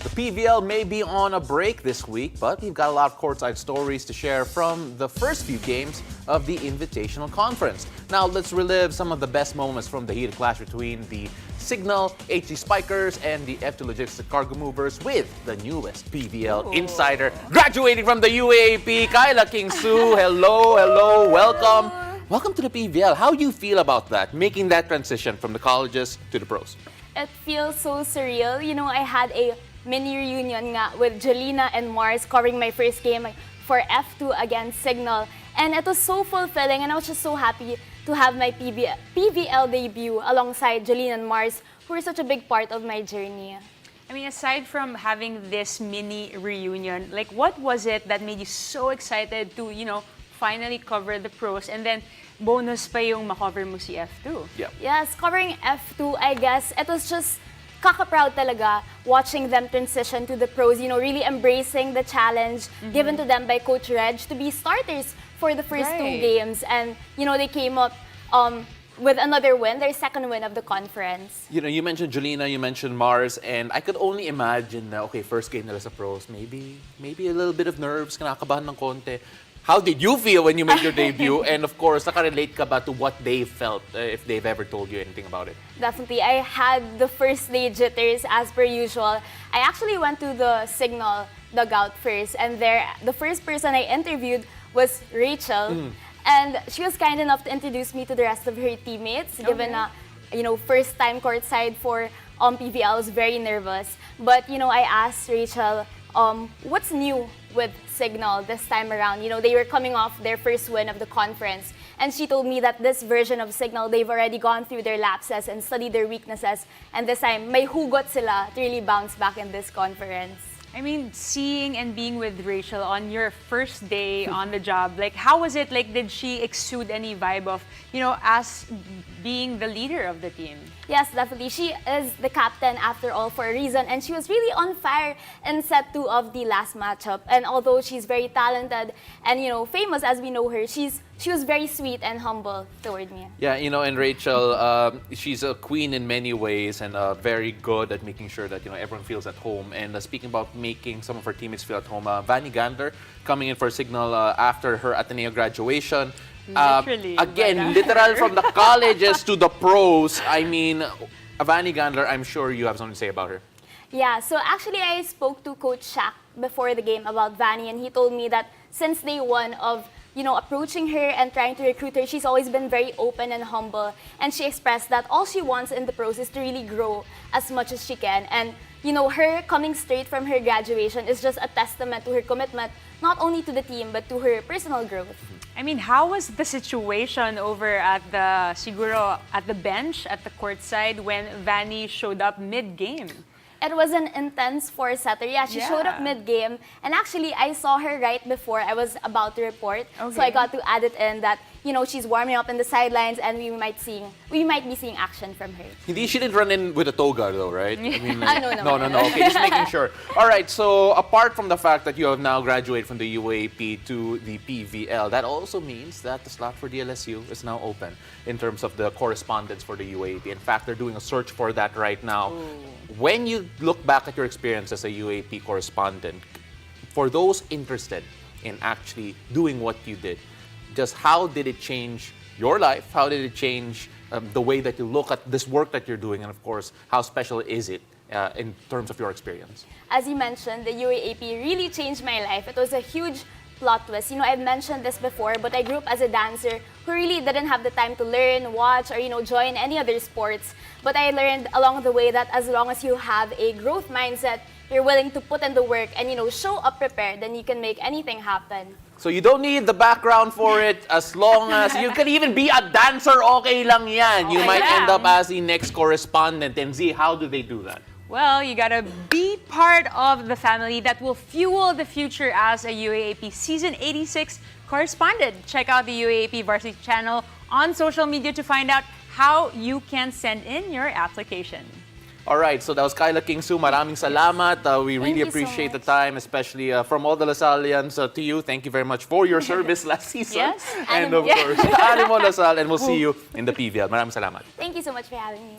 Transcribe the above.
The PVL may be on a break this week, but we've got a lot of courtside stories to share from the first few games of the Invitational Conference. Now, let's relive some of the best moments from the heated clash between the Signal HC Spikers and the F2 Logistics Cargo Movers with the newest PVL insider graduating from the UAAP, Kyla Kingsu. Hello, welcome. Welcome to the PVL. How do you feel about that, making that transition from the colleges to the pros? It feels so surreal. You know, I had a mini reunion nga with Jolina and Mars covering my first game for F2 against Signal. And it was so fulfilling, and I was just so happy to have my PVL debut alongside Jolina and Mars, who are such a big part of my journey. I mean, aside from having this mini reunion, like what was it that made you so excited to, finally cover the pros, and then bonus pa yung makover mo si F2? Yeah. Yes, covering F2, I guess, it was just kaka-proud talaga watching them transition to the pros, really embracing the challenge given to them by Coach Reg to be starters for the first two games. And, they came up with another win, their second win of the conference. You mentioned Jolina, you mentioned Mars, and I could only imagine na, okay, first game nila sa pros, maybe a little bit of nerves, kinakabahan ng konti. How did you feel when you made your debut? And of course, nakarelate ka ba to what they felt, if they've ever told you anything about it? Definitely. I had the first day jitters as per usual. I actually went to the Signal dugout first, and there, the first person I interviewed was Rachel. And she was kind enough to introduce me to the rest of her teammates, given na, first time courtside for PVL. I was very nervous. But, I asked Rachel, what's new with Signal this time around? They were coming off their first win of the conference. And she told me that this version of Signal, they've already gone through their lapses and studied their weaknesses. And this time, may hugot sila to really bounce back in this conference. I mean, seeing and being with Rachel on your first day on the job, like, how was it? Like, did she exude any vibe of, as being the leader of the team? Yes, definitely. She is the captain after all for a reason, and she was really on fire in set 2 of the last matchup. And although she's very talented and famous as we know her, she was very sweet and humble toward me. Yeah, and Rachel, she's a queen in many ways and very good at making sure that everyone feels at home. And speaking about making some of her teammates feel at home, Vanny Gandler coming in for Signal after her Ateneo graduation. Literally. Again, literal from the colleges to the pros. I mean, Vanny Gandler, I'm sure you have something to say about her. Yeah, so actually I spoke to Coach Shaq before the game about Vanny, and he told me that since day one of approaching her and trying to recruit her, she's always been very open and humble. And she expressed that all she wants in the pros is to really grow as much as she can. And, her coming straight from her graduation is just a testament to her commitment, not only to the team, but to her personal growth. I mean, how was the situation over at the bench, at the courtside, when Vanny showed up mid-game? It was an intense four-setter. Yeah, she showed up mid-game. And actually, I saw her right before I was about to report. Okay. So I got to add it in that, she's warming up in the sidelines and we might be seeing action from her. She didn't run in with a toga though, right? I mean, No. Okay, just making sure. All right, so apart from the fact that you have now graduated from the UAP to the PVL, that also means that the slot for DLSU is now open in terms of the correspondence for the UAP. In fact, they're doing a search for that right now. When you look back at your experience as a UAP correspondent, for those interested in actually doing what you did, just how did it change your life? How did it change the way that you look at this work that you're doing? And of course, how special is it in terms of your experience? As you mentioned, the UAAP really changed my life. It was a huge plot twist. I've mentioned this before, but I grew up as a dancer who really didn't have the time to learn, watch, or join any other sports. But I learned along the way that as long as you have a growth mindset, you're willing to put in the work and show up prepared, then you can make anything happen. So you don't need the background for it, as long as you can even be a dancer, okay lang yan. You might end up as the next correspondent. And Z, how do they do that? Well, you gotta be part of the family that will fuel the future as a UAAP Season 86 correspondent. Check out the UAAP Varsity channel on social media to find out how you can send in your application. All right, so that was Kyla Kingsu. Maraming salamat. We really Thank you so appreciate the much. time, especially from all the Lasallians to you. Thank you very much for your service last season. Yes. And of course, Animo Lasal, and we'll see you in the PVL. Maraming salamat. Thank you so much for having me.